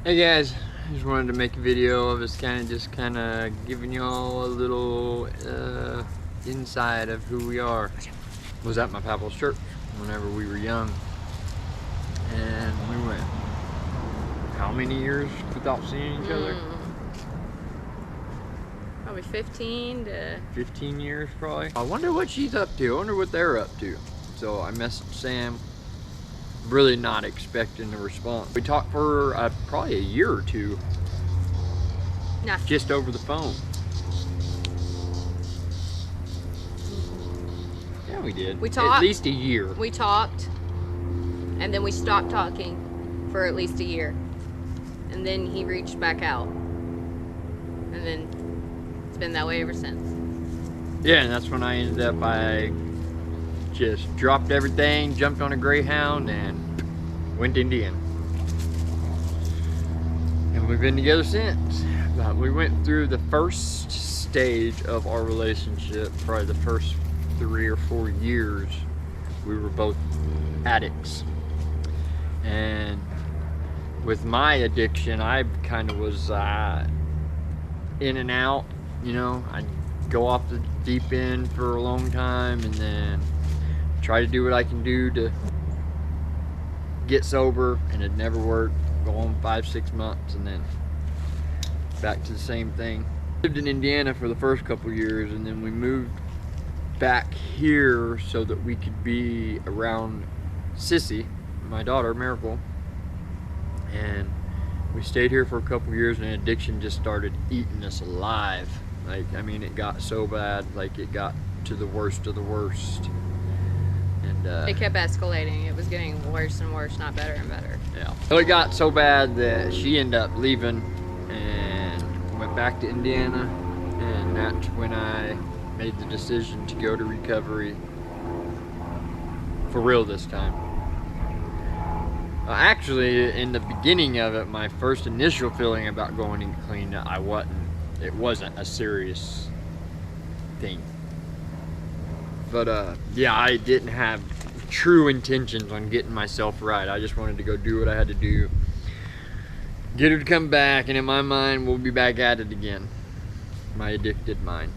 Hey guys, just wanted to make a video of us kind of giving y'all a little inside of who we are. Was at my papa's church whenever we were young, and we went how many years without seeing each other? Probably 15 to 15 years probably. I wonder what she's up to. I wonder what they're up to. So I messaged Sam, really not expecting a response. We talked for probably a year or two. nah. Just over the phone. Yeah, we did. We talked. At least a year. We talked, and then we stopped talking for at least a year, and then he reached back out, and then it's been that way ever since. Yeah, and that's when I ended up, I just dropped everything, jumped on a Greyhound, and went to Indiana. And we've been together since. But we went through the first stage of our relationship, probably the first 3 or 4 years, we were both addicts. And with my addiction, I kind of was in and out, you know. I'd go off the deep end for a long time and then try to do what I can do to get sober, and it never worked. Go on 5-6 months and then back to the same thing. Lived in Indiana for the first couple years, and then we moved back here so that we could be around Sissy, my daughter Miracle, and we stayed here for a couple years, and addiction just started eating us alive. Like, I mean, it got so bad, like it got to the worst of the worst. And It kept escalating. It was getting worse and worse, not better and better. yeah. So it got so bad that she ended up leaving and went back to Indiana, and that's when I made the decision to go to recovery for real this time. Actually, in the beginning of it, my first initial feeling about going in clean, it wasn't a serious thing. But yeah, I didn't have true intentions on getting myself right. I just wanted to go do what I had to do, get her to come back, and in my mind, we'll be back at it again. My addicted mind.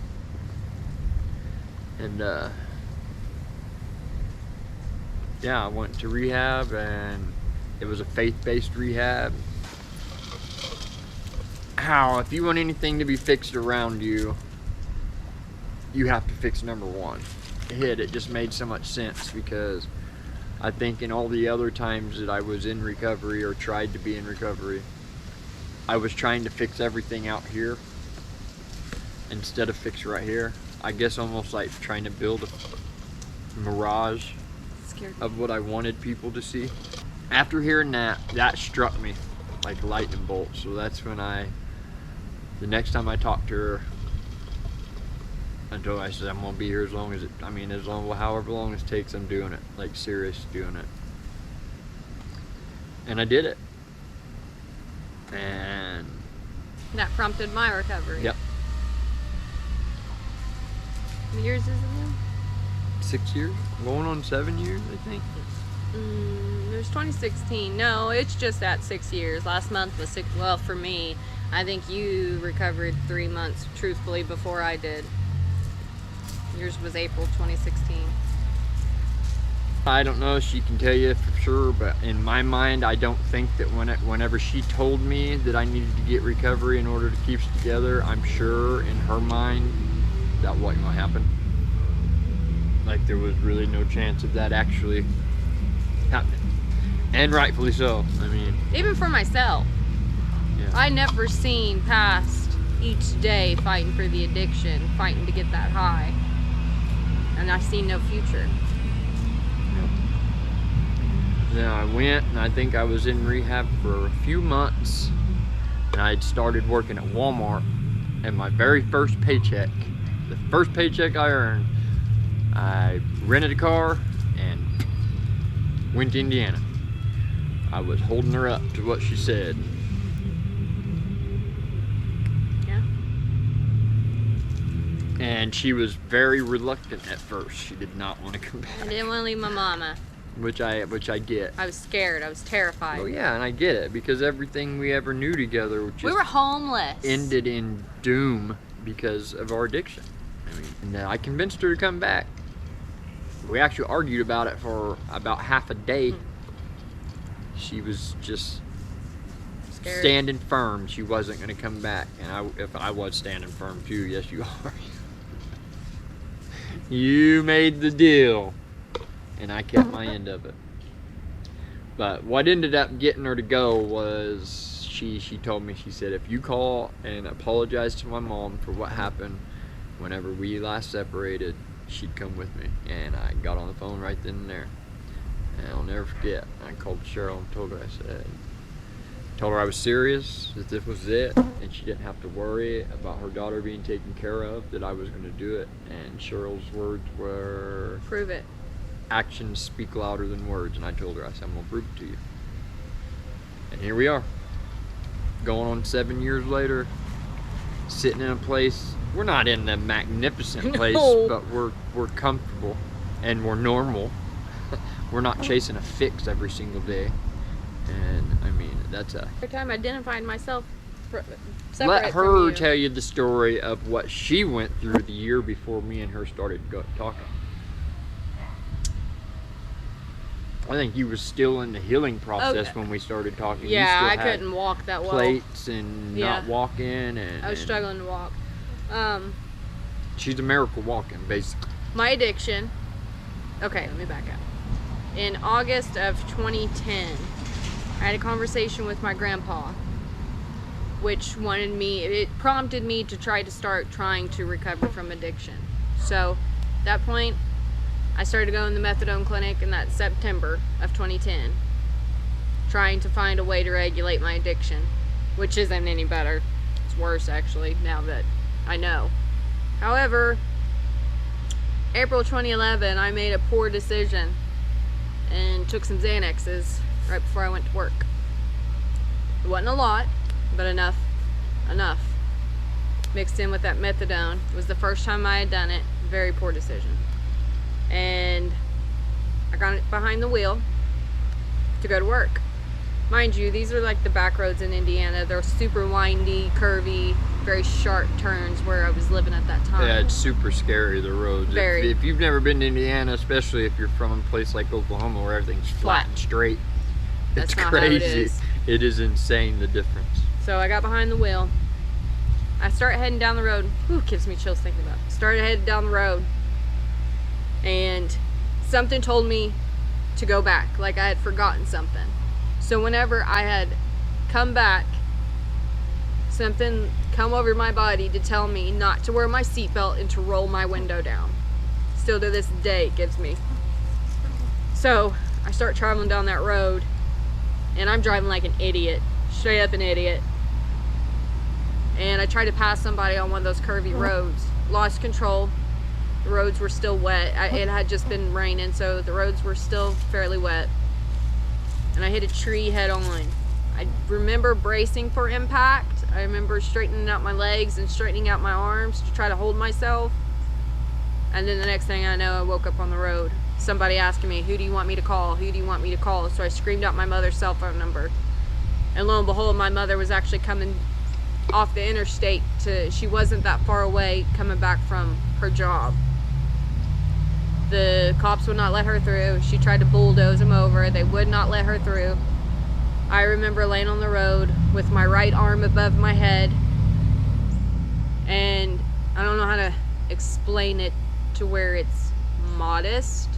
And yeah, I went to rehab, and it was a faith-based rehab. How, if you want anything to be fixed around you, you have to fix number one. It just made so much sense, because I think in all the other times that I was in recovery or tried to be in recovery, I was trying to fix everything out here instead of fix right here. I guess almost like trying to build a mirage of what I wanted people to see. After hearing that struck me like a lightning bolt. So that's when the next time I talked to her, until I said I'm gonna be here as long as however long it takes, I'm doing it, like serious doing it. And I did it. And That prompted my recovery. yep, How many years is it now? 6 years, going on 7 years, I think. There's 2016. No, it's just at 6 years. Last month was 6. Well, for me, I think you recovered 3 months, truthfully, before I did. Yours was April 2016. I don't know if she can tell you for sure, but in my mind, I don't think that whenever she told me that I needed to get recovery in order to keep us together, I'm sure in her mind that wasn't gonna happen. Like, there was really no chance of that actually happening, and rightfully so. I mean, Even for myself, yeah. I never seen past each day fighting for the addiction, fighting to get that high, and I see no future. Then I went, and I think I was in rehab for a few months, and I'd started working at Walmart, and my very first paycheck, the first paycheck I earned, I rented a car and went to Indiana. I was holding her up to what she said. Yeah. And she was very reluctant at first. She did not want to come I back. didn't want to leave my mama. which I get. I was scared. I was terrified. Oh yeah, and I get it because everything we ever knew together just We were homeless. ended in doom because of our addiction. I mean, and I convinced her to come back. We actually argued about it for about half a day. She was just Scared. standing firm. She wasn't going to come back, and if I was standing firm too, yes, you are. You made the deal, and I kept my end of it. But what ended up getting her to go was she told me, she said, if you call and apologize to my mom for what happened whenever we last separated, she'd come with me. And I got on the phone right then and there. And I'll never forget. I called Cheryl and told her, told her I was serious, that this was it, and she didn't have to worry about her daughter being taken care of, that I was going to do it. And Cheryl's words were, Prove it. actions speak louder than words. And I told her, I said, I'm going to prove it to you. And here we are, going on 7 years later, sitting in a place, we're not in a magnificent place, No. but we're comfortable and we're normal. We're not chasing a fix every single day. And I mean, that's a... Every time identifying myself separate Let her from you. tell you the story of what she went through the year before me and her started talking. I think you were still in the healing process when we started talking. You Yeah, still I had couldn't walk that well. plates and Yeah. not walking, and I was and struggling to walk. she's a miracle walking, basically. My addiction. Okay, let me back up. In August of 2010, I had a conversation with my grandpa, which it prompted me to try to recover from addiction. So, at that point, I started going to the methadone clinic in that September of 2010, trying to find a way to regulate my addiction, which isn't any better. It's worse, actually, now that I know. However, April 2011, I made a poor decision and took some Xanaxes right before I went to work. It wasn't a lot, but enough. Mixed in with that methadone. It was the first time I had done it. Very poor decision. And I got behind the wheel to go to work. Mind you, these are like the back roads in Indiana. They're super windy, curvy, very sharp turns where I was living at that time. Yeah, it's super scary, the roads. Very. If you've never been to Indiana, especially if you're from a place like Oklahoma where everything's flat and straight, That's it's not how it crazy. is. It is insane, the difference. So I got behind the wheel. I started heading down the road. Whew, gives me chills thinking about it. Started heading down the road. And something told me to go back. Like I had forgotten something. So whenever I had come back, something come over my body to tell me not to wear my seatbelt and to roll my window down. Still to this day it gives me. So I start traveling down that road. And I'm driving like an idiot. Straight up an idiot. And I tried to pass somebody on one of those curvy roads. Lost control. The roads were still wet. It had just been raining, so the roads were still fairly wet. And I hit a tree head on. I remember bracing for impact. I remember straightening out my legs and straightening out my arms to try to hold myself. And then the next thing I know, I woke up on the road. Somebody asking me, who do you want me to call? Who do you want me to call? So I screamed out my mother's cell phone number. And lo and behold, my mother was actually coming off the interstate she wasn't that far away coming back from her job. The cops would not let her through. She tried to bulldoze them over. They would not let her through. I remember laying on the road with my right arm above my head. And I don't know how to explain it to where it's modest.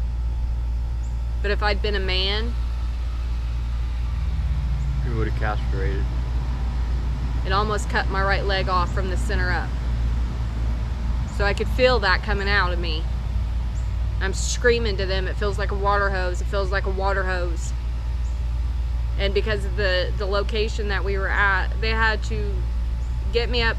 But if I'd been a man, You would have castrated. it almost cut my right leg off from the center up. So I could feel that coming out of me. I'm screaming to them, it feels like a water hose, it feels like a water hose. And because of the location that we were at, they had to get me up.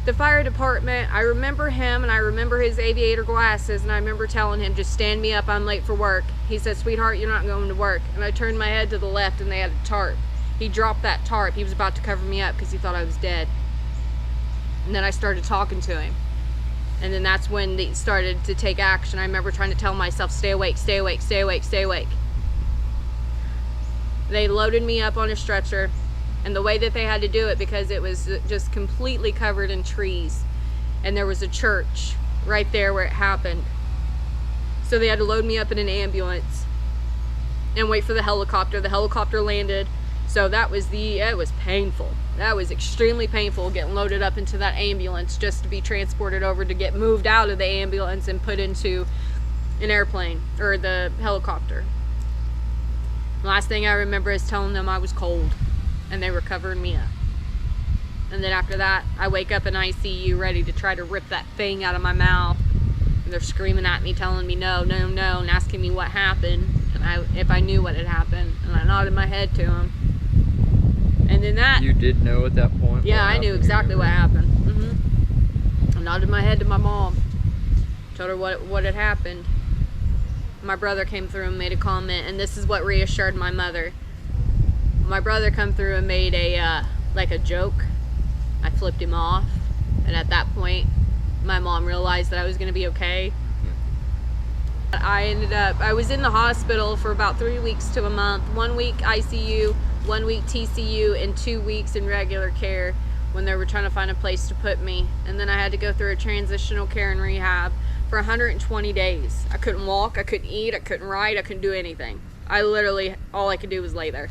The fire department, I remember him and I remember his aviator glasses, and I remember telling him, just stand me up, I'm late for work. He said, sweetheart, you're not going to work. And I turned my head to the left and they had a tarp. He dropped that tarp. He was about to cover me up because he thought I was dead. And then I started talking to him. And then that's when they started to take action. I remember trying to tell myself, stay awake, stay awake, stay awake, stay awake. They loaded me up on a stretcher, and the way that they had to do it, because it was just completely covered in trees, and there was a church right there where it happened. So they had to load me up in an ambulance and wait for the helicopter. The helicopter landed. So that was it was painful. That was extremely painful, getting loaded up into that ambulance just to be transported over to get moved out of the ambulance and put into an airplane or the helicopter. The last thing I remember is telling them I was cold, and they were covering me up. And then after that, I wake up in ICU ready to try to rip that thing out of my mouth. And they're screaming at me, telling me no, no, no, and asking me what happened, and if I knew what had happened. And I nodded my head to them. And then that... You did know at that point? Yeah, I knew exactly what happened. I nodded my head to my mom. Told her what had happened. My brother came through and made a comment, and this is what reassured my mother. My brother come through and made a joke. I flipped him off, and at that point, my mom realized that I was going to be okay. I was in the hospital for about 3 weeks to a month. 1 week ICU, 1 week TCU, and 2 weeks in regular care when they were trying to find a place to put me. And then I had to go through a transitional care and rehab for 120 days. I couldn't walk, I couldn't eat, I couldn't write, I couldn't do anything. All I could do was lay there.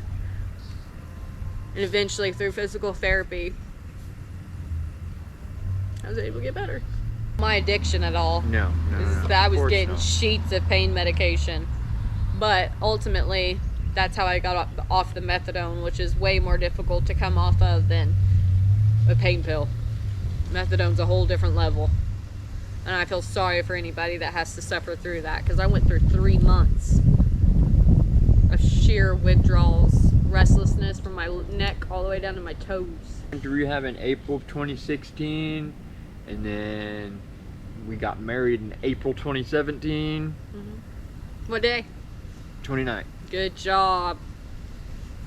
And eventually, through physical therapy, I was able to get better. My addiction at all. No. I was Of course getting not. sheets of pain medication. But ultimately, that's how I got off the methadone, which is way more difficult to come off of than a pain pill. Methadone's a whole different level. And I feel sorry for anybody that has to suffer through that, because I went through 3 months of sheer withdrawals, restlessness from my neck all the way down to my toes. Went to rehab in April of 2016, and then we got married in April 2017. What day? 29. Good job.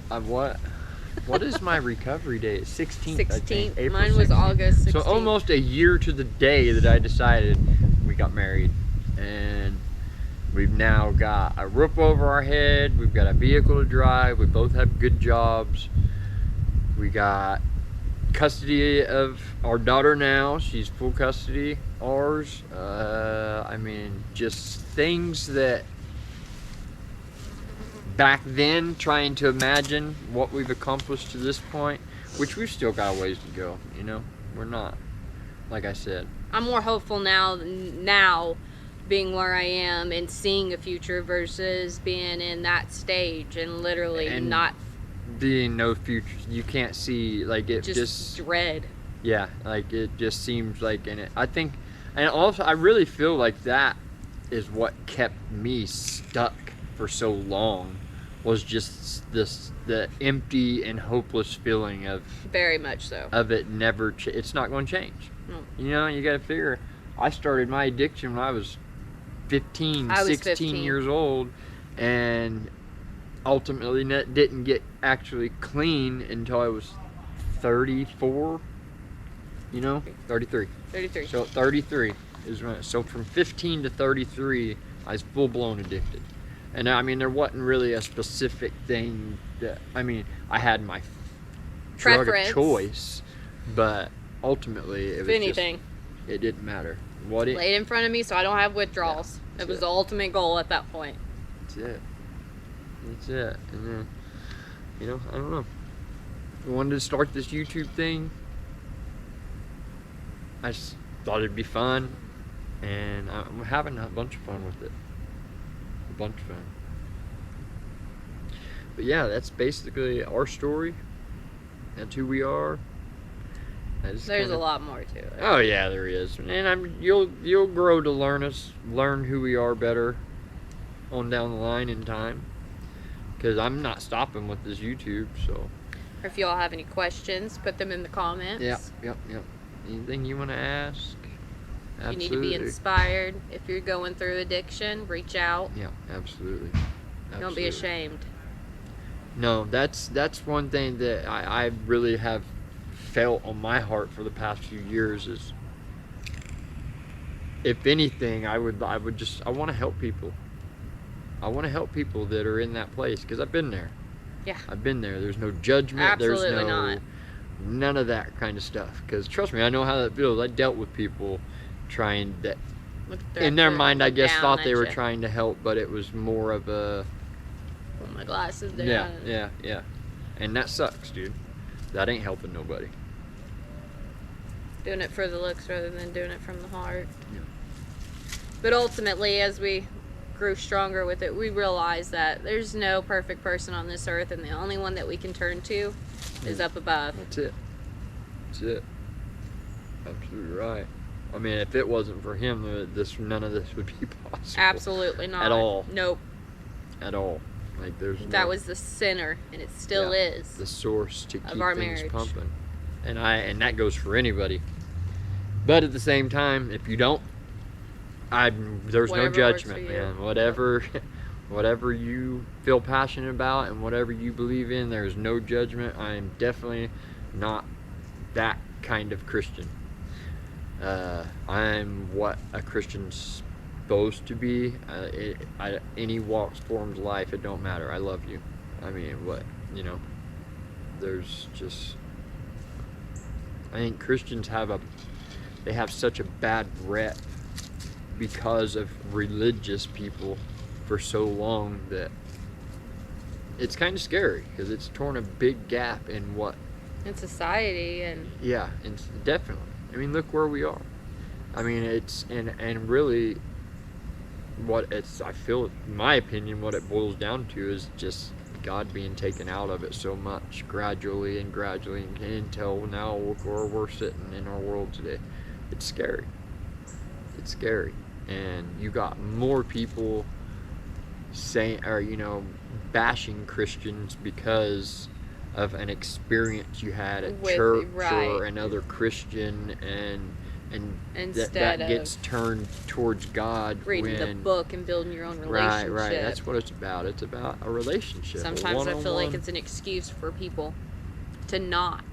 What is my recovery date? 16th. I think. 16th. April Mine was 16th. August 16th. So almost a year to the day that I decided we got married. And we've now got a roof over our head. We've got a vehicle to drive. We both have good jobs. We got custody of our daughter now. She's full custody, ours. Just things that back then, trying to imagine what we've accomplished to this point, which we've still got a ways to go, you know? We're not, like I said. I'm more hopeful now being where I am and seeing a future versus being in that stage and literally And not being no future. You can't see, like, it just dread. Yeah, like, it just seems like, and also, I really feel like that is what kept me stuck for so long, was just the empty and hopeless feeling of Very much so. it never it's not going to change. No. You know, you got to figure, I started my addiction when I was 16 15. years old, and ultimately didn't get actually clean until I was 34, you know, 33. 33. So 33 is when, so from 15 to 33, I was full-blown addicted. And I mean, there wasn't really a specific thing that, I had my drug of Preference. choice, but ultimately it If was anything, just, it didn't matter. What it, lay it in front of me so I don't have withdrawals. Yeah, It was that's the ultimate goal at that point. That's it. That's it. And then, you know, I don't know. I wanted to start this YouTube thing. I just thought it'd be fun, and I'm having a bunch of fun with it. A bunch of fun. But yeah, that's basically our story. That's who we are. There's a lot more to it. Oh yeah, there is, and you'll grow to learn who we are better on down the line in time. Because I'm not stopping with this YouTube, so. Or if you all have any questions, put them in the comments. Yep. Anything you want to ask? If you need to be inspired, if you're going through addiction, reach out. Yeah, absolutely. Don't be ashamed. No, that's one thing that I really have felt on my heart for the past few years is, if anything, I want to help people. I want to help people that are in that place, because I've been there. Yeah. I've been there. There's no judgment. Absolutely There's not. none of that kind of stuff. Because trust me, I know how that feels. I dealt with people trying that, in their mind, I guess, thought they were trying to help, but it was more of a, Pull my glasses down. yeah. And that sucks, dude. That ain't helping nobody. Doing it for the looks rather than doing it from the heart. Yeah. But ultimately, as we grew stronger with it, we realized that there's no perfect person on this earth, and the only one that we can turn to is up above. That's it. Absolutely right. I mean, if it wasn't for him, none of this would be possible. Absolutely not. At all. Nope. At all. Like that was the center, and it still is. The source to keep our things marriage. pumping. And that goes for anybody. But at the same time, if you don't, there's no Whatever judgment, works for you. man. Whatever you feel passionate about and whatever you believe in, there's no judgment. I am definitely not that kind of Christian. I'm what a Christian's supposed to be. Any walks, forms, life, it don't matter. I love you. I mean, there's just, I think Christians have such a bad rep because of religious people for so long that it's kind of scary, because it's torn a big gap in what In society, and yeah, and definitely. I mean, look where we are. I mean, it's and really I feel, in my opinion, what it boils down to is just God being taken out of it so much gradually until now look where we're sitting in our world today. It's scary. And you got more people saying, or bashing Christians because of an experience you had at church or another Christian, and instead that gets turned towards God, reading the book and building your own relationship. Right. That's what it's about. It's about a relationship. Sometimes I feel like it's an excuse for people to not.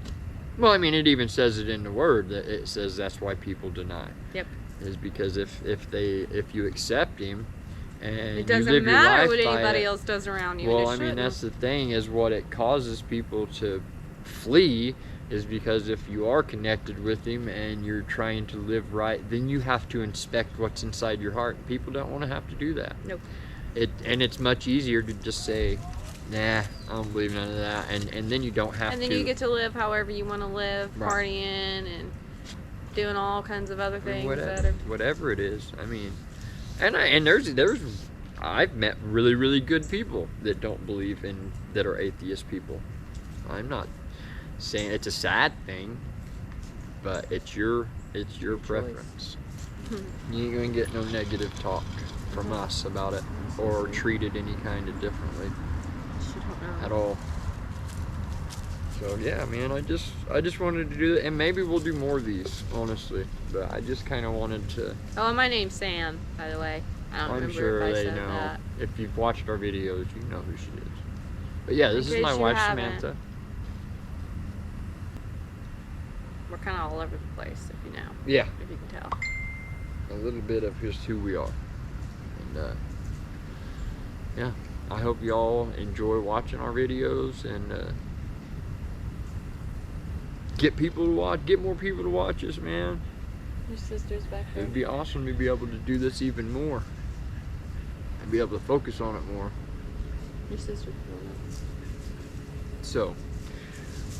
Well, I mean, it even says it in the Word, that it says that's why people deny. Yep. Is because if you accept Him and it doesn't you live matter your life what by anybody it, else does around you. well, I mean, that's the thing, is what it causes people to flee, is because if you are connected with Him and you're trying to live right, then you have to inspect what's inside your heart. People don't want to have to do that. Nope. And it's much easier to just say, nah, I don't believe none of that, and then you don't have to. And then you get to live however you want to live, Right. partying and doing all kinds of other things. Whatever it is. I mean, and there's I've met really, really good people that don't believe in, that are atheist people. I'm not saying it's a sad thing, but it's your preference. You ain't gonna get no negative talk from us about it, or treated any kind of differently at all. So yeah, man, I just wanted to do that, and maybe we'll do more of these, honestly. But I just kind of wanted to. Oh, and my name's Sam, by the way. I don't I'm remember sure if I they said know. that. If you've watched our videos, you know who she is. But yeah, this is my wife, Samantha. We're kind of all over the place, if you know. Yeah, If you can tell. a little bit of just who we are. And yeah, I hope y'all enjoy watching our videos, and get more people to watch us, man. Your sister's back there. It'd be awesome to be able to do this even more and be able to focus on it more. Your sister's doing it. So,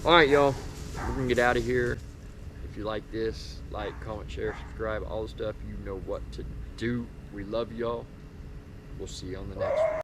alright, y'all, we're gonna get out of here. If you like this, like, comment, share, subscribe, all the stuff, you know what to do. We love y'all. We'll see you on the next one.